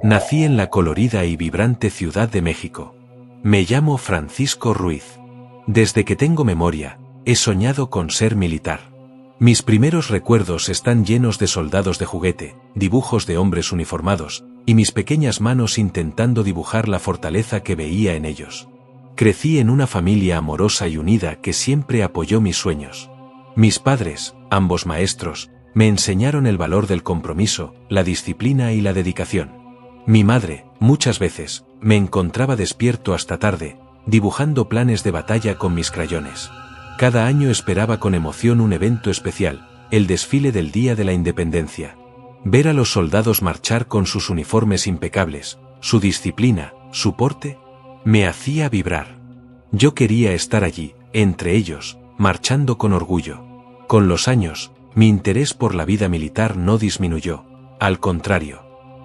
Nací en la colorida y vibrante Ciudad de México. Me llamo Francisco Ruiz. Desde que tengo memoria, he soñado con ser militar. Mis primeros recuerdos están llenos de soldados de juguete, dibujos de hombres uniformados, y mis pequeñas manos intentando dibujar la fortaleza que veía en ellos. Crecí en una familia amorosa y unida que siempre apoyó mis sueños. Mis padres, ambos maestros, me enseñaron el valor del compromiso, la disciplina y la dedicación. Mi madre, muchas veces, me encontraba despierto hasta tarde, dibujando planes de batalla con mis crayones. Cada año esperaba con emoción un evento especial, el desfile del Día de la Independencia. Ver a los soldados marchar con sus uniformes impecables, su disciplina, su porte, me hacía vibrar. Yo quería estar allí, entre ellos, marchando con orgullo. Con los años, mi interés por la vida militar no disminuyó, al contrario.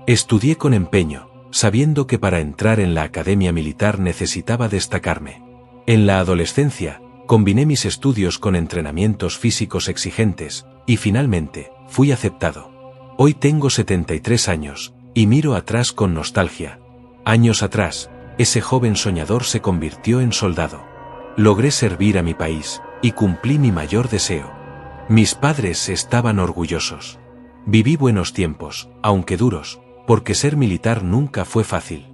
Estudié con empeño, sabiendo que para entrar en la academia militar necesitaba destacarme. En la adolescencia, combiné mis estudios con entrenamientos físicos exigentes, y finalmente, fui aceptado. Hoy tengo 73 años, y miro atrás con nostalgia. Años atrás, ese joven soñador se convirtió en soldado. Logré servir a mi país, y cumplí mi mayor deseo. Mis padres estaban orgullosos. Viví buenos tiempos, aunque duros, porque ser militar nunca fue fácil.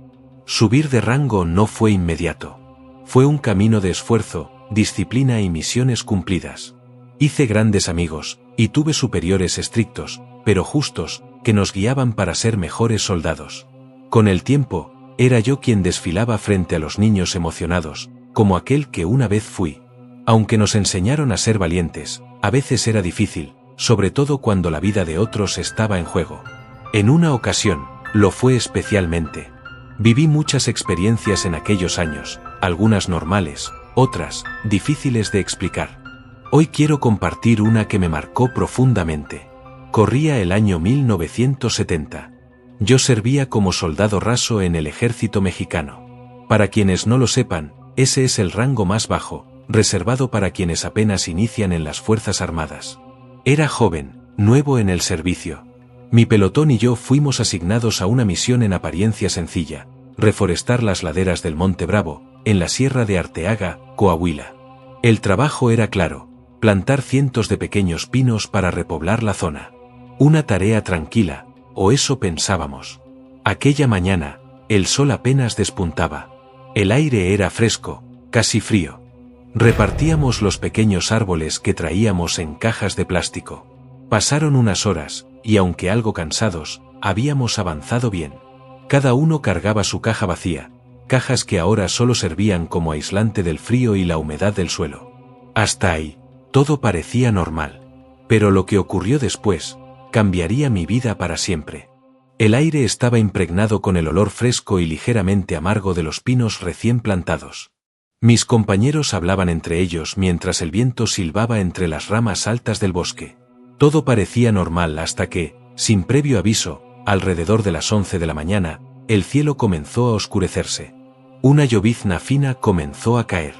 Subir de rango no fue inmediato. Fue un camino de esfuerzo, disciplina y misiones cumplidas. Hice grandes amigos, y tuve superiores estrictos, pero justos, que nos guiaban para ser mejores soldados. Con el tiempo, era yo quien desfilaba frente a los niños emocionados, como aquel que una vez fui. Aunque nos enseñaron a ser valientes, a veces era difícil, sobre todo cuando la vida de otros estaba en juego. En una ocasión, lo fue especialmente. Viví muchas experiencias en aquellos años, algunas normales, otras, difíciles de explicar. Hoy quiero compartir una que me marcó profundamente. Corría el año 1970. Yo servía como soldado raso en el ejército mexicano. Para quienes no lo sepan, ese es el rango más bajo, reservado para quienes apenas inician en las Fuerzas Armadas. Era joven, nuevo en el servicio. Mi pelotón y yo fuimos asignados a una misión en apariencia sencilla, reforestar las laderas del Monte Bravo, en la Sierra de Arteaga, Coahuila. El trabajo era claro, plantar cientos de pequeños pinos para repoblar la zona. Una tarea tranquila, o eso pensábamos. Aquella mañana, el sol apenas despuntaba. El aire era fresco, casi frío. Repartíamos los pequeños árboles que traíamos en cajas de plástico. Pasaron unas horas, y aunque algo cansados, habíamos avanzado bien. Cada uno cargaba su caja vacía, cajas que ahora solo servían como aislante del frío y la humedad del suelo. Hasta ahí, todo parecía normal. Pero lo que ocurrió después, cambiaría mi vida para siempre. El aire estaba impregnado con el olor fresco y ligeramente amargo de los pinos recién plantados. Mis compañeros hablaban entre ellos mientras el viento silbaba entre las ramas altas del bosque. Todo parecía normal hasta que, sin previo aviso, alrededor de las 11 de la mañana, el cielo comenzó a oscurecerse. Una llovizna fina comenzó a caer.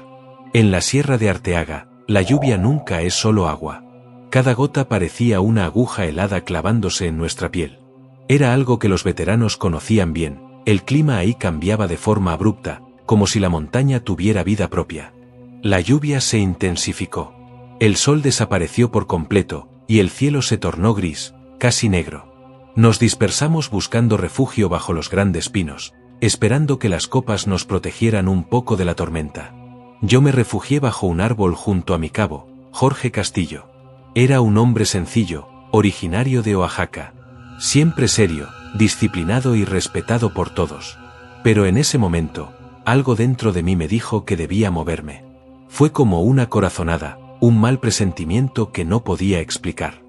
En la Sierra de Arteaga, la lluvia nunca es solo agua. Cada gota parecía una aguja helada clavándose en nuestra piel. Era algo que los veteranos conocían bien, el clima ahí cambiaba de forma abrupta, como si la montaña tuviera vida propia. La lluvia se intensificó. El sol desapareció por completo, y el cielo se tornó gris, casi negro. Nos dispersamos buscando refugio bajo los grandes pinos, esperando que las copas nos protegieran un poco de la tormenta. Yo me refugié bajo un árbol junto a mi cabo, Jorge Castillo. Era un hombre sencillo, originario de Oaxaca. Siempre serio, disciplinado y respetado por todos. Pero en ese momento, algo dentro de mí me dijo que debía moverme. Fue como una corazonada, un mal presentimiento que no podía explicar.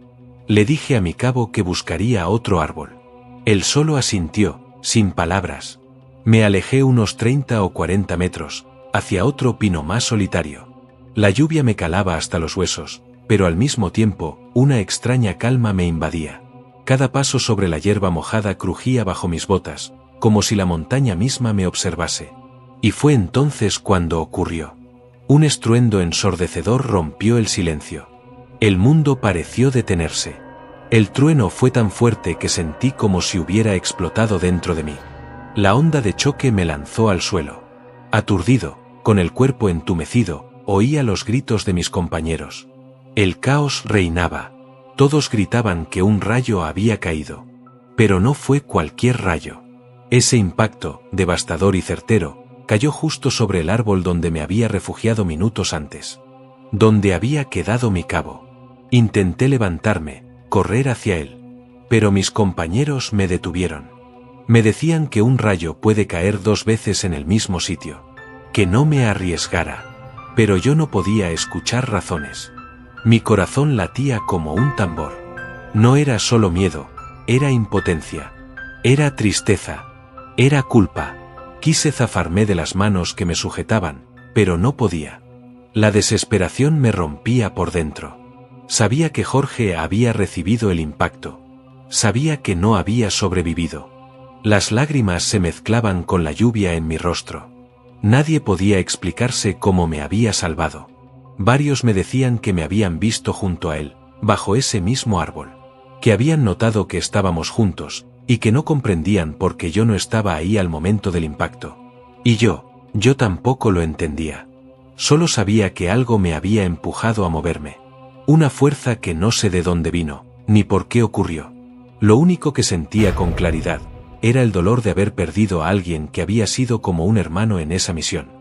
Le dije a mi cabo que buscaría otro árbol. Él solo asintió, sin palabras. Me alejé unos 30 o 40 metros, hacia otro pino más solitario. La lluvia me calaba hasta los huesos, pero al mismo tiempo, una extraña calma me invadía. Cada paso sobre la hierba mojada crujía bajo mis botas, como si la montaña misma me observase. Y fue entonces cuando ocurrió. Un estruendo ensordecedor rompió el silencio. El mundo pareció detenerse. El trueno fue tan fuerte que sentí como si hubiera explotado dentro de mí. La onda de choque me lanzó al suelo. Aturdido, con el cuerpo entumecido, oía los gritos de mis compañeros. El caos reinaba. Todos gritaban que un rayo había caído. Pero no fue cualquier rayo. Ese impacto, devastador y certero, cayó justo sobre el árbol donde me había refugiado minutos antes. Donde había quedado mi cabo. Intenté levantarme, correr hacia él. Pero mis compañeros me detuvieron. Me decían que un rayo puede caer 2 veces en el mismo sitio. Que no me arriesgara. Pero yo no podía escuchar razones. Mi corazón latía como un tambor. No era solo miedo, era impotencia. Era tristeza. Era culpa. Quise zafarme de las manos que me sujetaban, pero no podía. La desesperación me rompía por dentro. Sabía que Jorge había recibido el impacto. Sabía que no había sobrevivido. Las lágrimas se mezclaban con la lluvia en mi rostro. Nadie podía explicarse cómo me había salvado. Varios me decían que me habían visto junto a él, bajo ese mismo árbol. Que habían notado que estábamos juntos, y que no comprendían por qué yo no estaba ahí al momento del impacto. Y yo tampoco lo entendía. Solo sabía que algo me había empujado a moverme. Una fuerza que no sé de dónde vino, ni por qué ocurrió. Lo único que sentía con claridad era el dolor de haber perdido a alguien que había sido como un hermano en esa misión.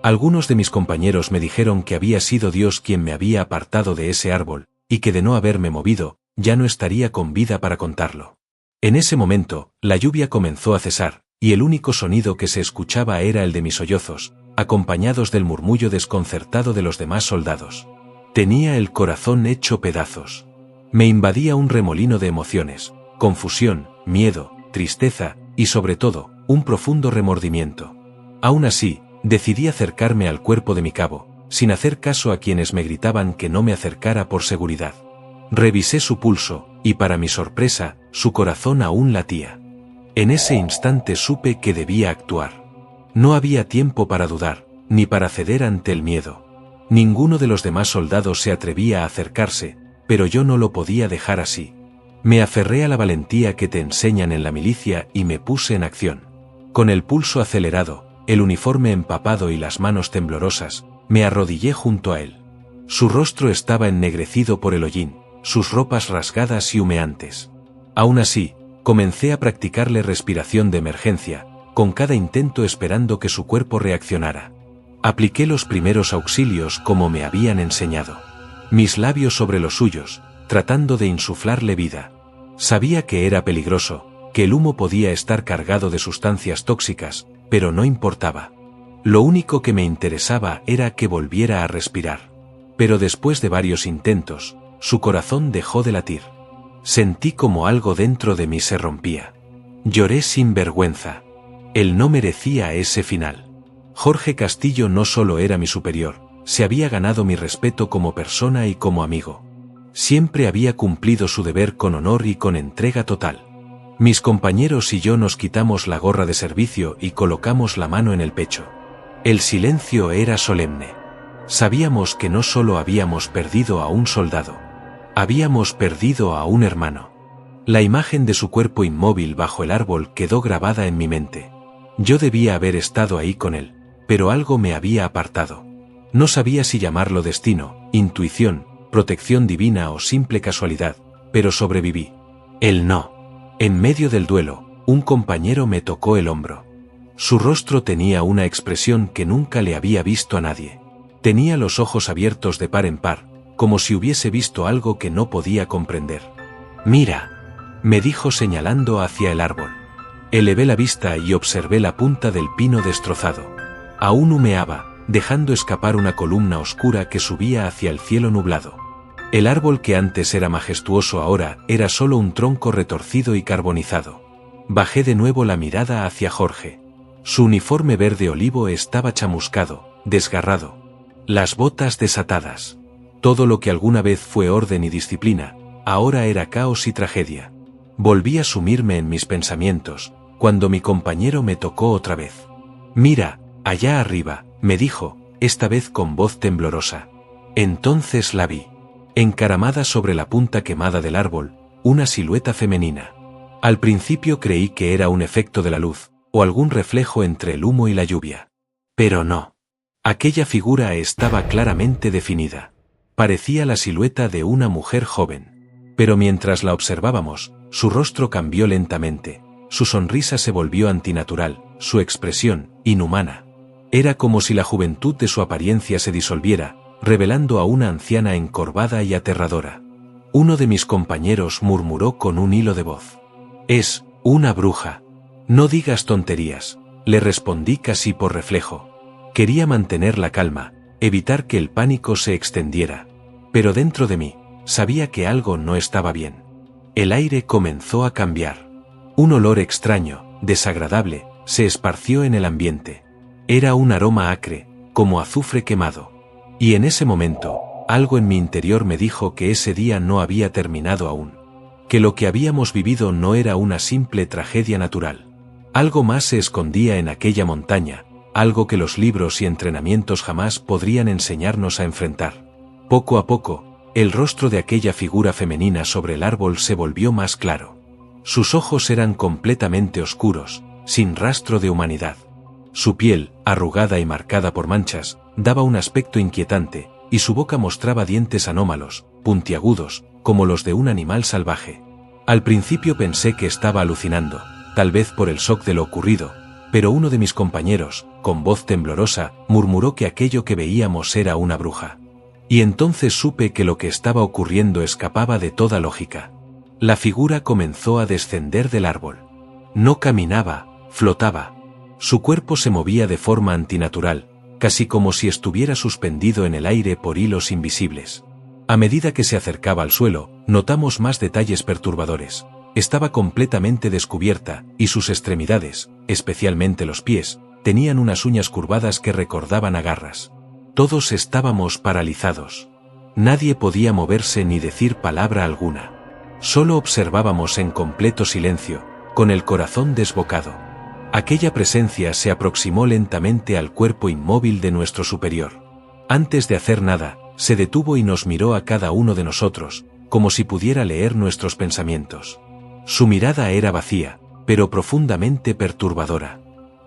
Algunos de mis compañeros me dijeron que había sido Dios quien me había apartado de ese árbol, y que de no haberme movido, ya no estaría con vida para contarlo. En ese momento, la lluvia comenzó a cesar, y el único sonido que se escuchaba era el de mis sollozos, acompañados del murmullo desconcertado de los demás soldados. Tenía el corazón hecho pedazos. Me invadía un remolino de emociones, confusión, miedo, tristeza, y sobre todo, un profundo remordimiento. Aún así, decidí acercarme al cuerpo de mi cabo, sin hacer caso a quienes me gritaban que no me acercara por seguridad. Revisé su pulso, y para mi sorpresa, su corazón aún latía. En ese instante supe que debía actuar. No había tiempo para dudar, ni para ceder ante el miedo. Ninguno de los demás soldados se atrevía a acercarse, pero yo no lo podía dejar así. Me aferré a la valentía que te enseñan en la milicia y me puse en acción. Con el pulso acelerado, el uniforme empapado y las manos temblorosas, me arrodillé junto a él. Su rostro estaba ennegrecido por el hollín, sus ropas rasgadas y humeantes. Aún así, comencé a practicarle respiración de emergencia, con cada intento esperando que su cuerpo reaccionara. Apliqué los primeros auxilios como me habían enseñado. Mis labios sobre los suyos, tratando de insuflarle vida. Sabía que era peligroso, que el humo podía estar cargado de sustancias tóxicas, pero no importaba. Lo único que me interesaba era que volviera a respirar. Pero después de varios intentos, su corazón dejó de latir. Sentí como algo dentro de mí se rompía. Lloré sin vergüenza. Él no merecía ese final. Jorge Castillo no solo era mi superior, se había ganado mi respeto como persona y como amigo. Siempre había cumplido su deber con honor y con entrega total. Mis compañeros y yo nos quitamos la gorra de servicio y colocamos la mano en el pecho. El silencio era solemne. Sabíamos que no solo habíamos perdido a un soldado, habíamos perdido a un hermano. La imagen de su cuerpo inmóvil bajo el árbol quedó grabada en mi mente. Yo debía haber estado ahí con él, pero algo me había apartado. No sabía si llamarlo destino, intuición, protección divina o simple casualidad, pero sobreviví. Él no. En medio del duelo, un compañero me tocó el hombro. Su rostro tenía una expresión que nunca le había visto a nadie. Tenía los ojos abiertos de par en par, como si hubiese visto algo que no podía comprender. «Mira», me dijo señalando hacia el árbol. Elevé la vista y observé la punta del pino destrozado. Aún humeaba, dejando escapar una columna oscura que subía hacia el cielo nublado. El árbol que antes era majestuoso ahora era solo un tronco retorcido y carbonizado. Bajé de nuevo la mirada hacia Jorge. Su uniforme verde olivo estaba chamuscado, desgarrado. Las botas desatadas. Todo lo que alguna vez fue orden y disciplina, ahora era caos y tragedia. Volví a sumirme en mis pensamientos, cuando mi compañero me tocó otra vez. «Mira, allá arriba», me dijo, esta vez con voz temblorosa. Entonces la vi. Encaramada sobre la punta quemada del árbol, una silueta femenina. Al principio creí que era un efecto de la luz, o algún reflejo entre el humo y la lluvia. Pero no. Aquella figura estaba claramente definida. Parecía la silueta de una mujer joven. Pero mientras la observábamos, su rostro cambió lentamente, su sonrisa se volvió antinatural, su expresión, inhumana. Era como si la juventud de su apariencia se disolviera, revelando a una anciana encorvada y aterradora. Uno de mis compañeros murmuró con un hilo de voz: «Es una bruja». «No digas tonterías», le respondí casi por reflejo. Quería mantener la calma, evitar que el pánico se extendiera. Pero dentro de mí, sabía que algo no estaba bien. El aire comenzó a cambiar. Un olor extraño, desagradable, se esparció en el ambiente. Era un aroma acre, como azufre quemado. Y en ese momento, algo en mi interior me dijo que ese día no había terminado aún. Que lo que habíamos vivido no era una simple tragedia natural. Algo más se escondía en aquella montaña, algo que los libros y entrenamientos jamás podrían enseñarnos a enfrentar. Poco a poco, el rostro de aquella figura femenina sobre el árbol se volvió más claro. Sus ojos eran completamente oscuros, sin rastro de humanidad. Su piel, arrugada y marcada por manchas, daba un aspecto inquietante, y su boca mostraba dientes anómalos, puntiagudos, como los de un animal salvaje. Al principio pensé que estaba alucinando, tal vez por el shock de lo ocurrido, pero uno de mis compañeros, con voz temblorosa, murmuró que aquello que veíamos era una bruja. Y entonces supe que lo que estaba ocurriendo escapaba de toda lógica. La figura comenzó a descender del árbol. No caminaba, flotaba. Su cuerpo se movía de forma antinatural, casi como si estuviera suspendido en el aire por hilos invisibles. A medida que se acercaba al suelo, notamos más detalles perturbadores. Estaba completamente descubierta, y sus extremidades, especialmente los pies, tenían unas uñas curvadas que recordaban a garras. Todos estábamos paralizados. Nadie podía moverse ni decir palabra alguna. Solo observábamos en completo silencio, con el corazón desbocado. Aquella presencia se aproximó lentamente al cuerpo inmóvil de nuestro superior. Antes de hacer nada, se detuvo y nos miró a cada uno de nosotros, como si pudiera leer nuestros pensamientos. Su mirada era vacía, pero profundamente perturbadora.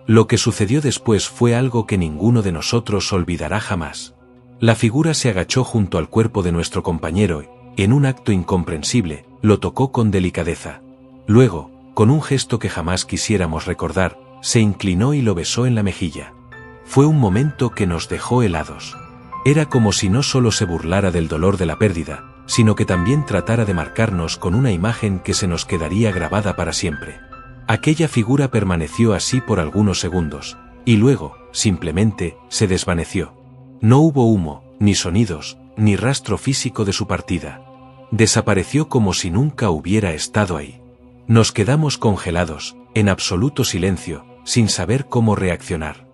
Lo que sucedió después fue algo que ninguno de nosotros olvidará jamás. La figura se agachó junto al cuerpo de nuestro compañero y, en un acto incomprensible, lo tocó con delicadeza. Luego, con un gesto que jamás quisiéramos recordar, se inclinó y lo besó en la mejilla. Fue un momento que nos dejó helados. Era como si no solo se burlara del dolor de la pérdida, sino que también tratara de marcarnos con una imagen que se nos quedaría grabada para siempre. Aquella figura permaneció así por algunos segundos, y luego, simplemente, se desvaneció. No hubo humo, ni sonidos, ni rastro físico de su partida. Desapareció como si nunca hubiera estado ahí. Nos quedamos congelados, en absoluto silencio, sin saber cómo reaccionar.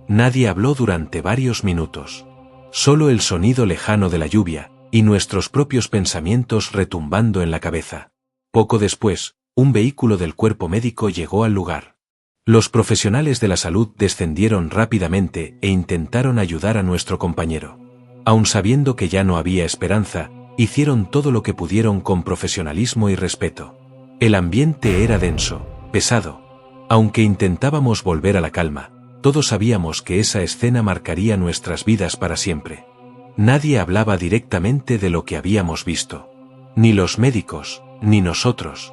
Nadie habló durante varios minutos. Solo el sonido lejano de la lluvia, y nuestros propios pensamientos retumbando en la cabeza. Poco después, un vehículo del cuerpo médico llegó al lugar. Los profesionales de la salud descendieron rápidamente e intentaron ayudar a nuestro compañero. Aun sabiendo que ya no había esperanza, hicieron todo lo que pudieron con profesionalismo y respeto. El ambiente era denso, pesado. Aunque intentábamos volver a la calma, todos sabíamos que esa escena marcaría nuestras vidas para siempre. Nadie hablaba directamente de lo que habíamos visto. Ni los médicos, ni nosotros.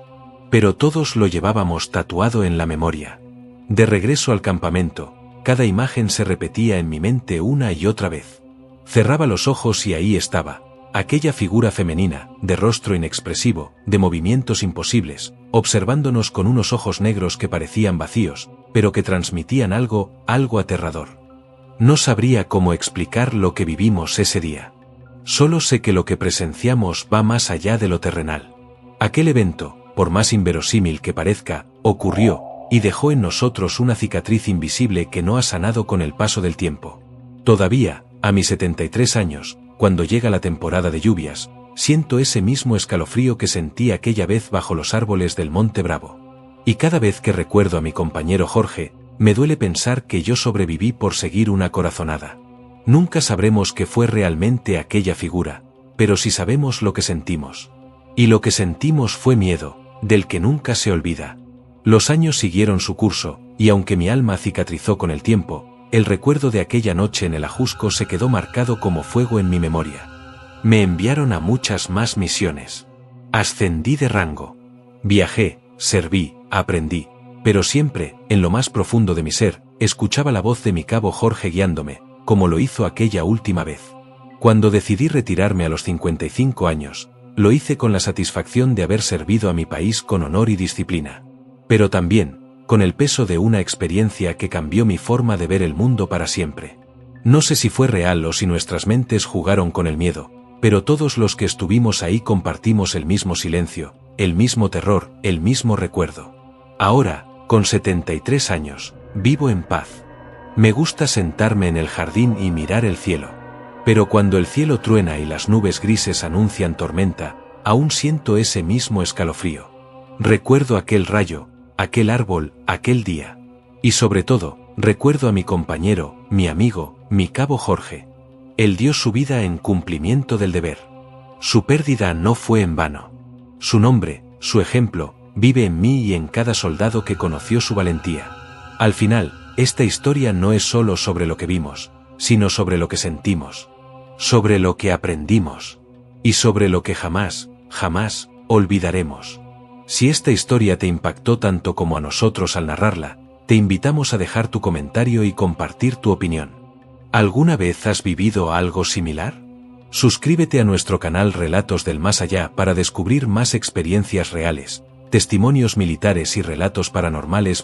Pero todos lo llevábamos tatuado en la memoria. De regreso al campamento, cada imagen se repetía en mi mente una y otra vez. Cerraba los ojos y ahí estaba, aquella figura femenina, de rostro inexpresivo, de movimientos imposibles, observándonos con unos ojos negros que parecían vacíos, pero que transmitían algo aterrador. No sabría cómo explicar lo que vivimos ese día. Solo sé que lo que presenciamos va más allá de lo terrenal. Aquel evento, por más inverosímil que parezca, ocurrió, y dejó en nosotros una cicatriz invisible que no ha sanado con el paso del tiempo. Todavía, a mis 73 años, cuando llega la temporada de lluvias, siento ese mismo escalofrío que sentí aquella vez bajo los árboles del Monte Bravo. Y cada vez que recuerdo a mi compañero Jorge, me duele pensar que yo sobreviví por seguir una corazonada. Nunca sabremos qué fue realmente aquella figura, pero sí sabemos lo que sentimos. Y lo que sentimos fue miedo, del que nunca se olvida. Los años siguieron su curso, y aunque mi alma cicatrizó con el tiempo, el recuerdo de aquella noche en el Ajusco se quedó marcado como fuego en mi memoria. Me enviaron a muchas más misiones. Ascendí de rango. Viajé, serví, aprendí, pero siempre, en lo más profundo de mi ser, escuchaba la voz de mi cabo Jorge guiándome, como lo hizo aquella última vez. Cuando decidí retirarme a los 55 años, lo hice con la satisfacción de haber servido a mi país con honor y disciplina. Pero también, con el peso de una experiencia que cambió mi forma de ver el mundo para siempre. No sé si fue real o si nuestras mentes jugaron con el miedo, pero todos los que estuvimos ahí compartimos el mismo silencio, el mismo terror, el mismo recuerdo. Ahora, con 73 años, vivo en paz. Me gusta sentarme en el jardín y mirar el cielo. Pero cuando el cielo truena y las nubes grises anuncian tormenta, aún siento ese mismo escalofrío. Recuerdo aquel rayo, aquel árbol, aquel día. Y sobre todo, recuerdo a mi compañero, mi amigo, mi cabo Jorge. Él dio su vida en cumplimiento del deber. Su pérdida no fue en vano. Su nombre, su ejemplo, vive en mí y en cada soldado que conoció su valentía. Al final, esta historia no es solo sobre lo que vimos, sino sobre lo que sentimos, sobre lo que aprendimos, y sobre lo que jamás, jamás, olvidaremos. Si esta historia te impactó tanto como a nosotros al narrarla, te invitamos a dejar tu comentario y compartir tu opinión. ¿Alguna vez has vivido algo similar? Suscríbete a nuestro canal Relatos del Más Allá para descubrir más experiencias reales, testimonios militares y relatos paranormales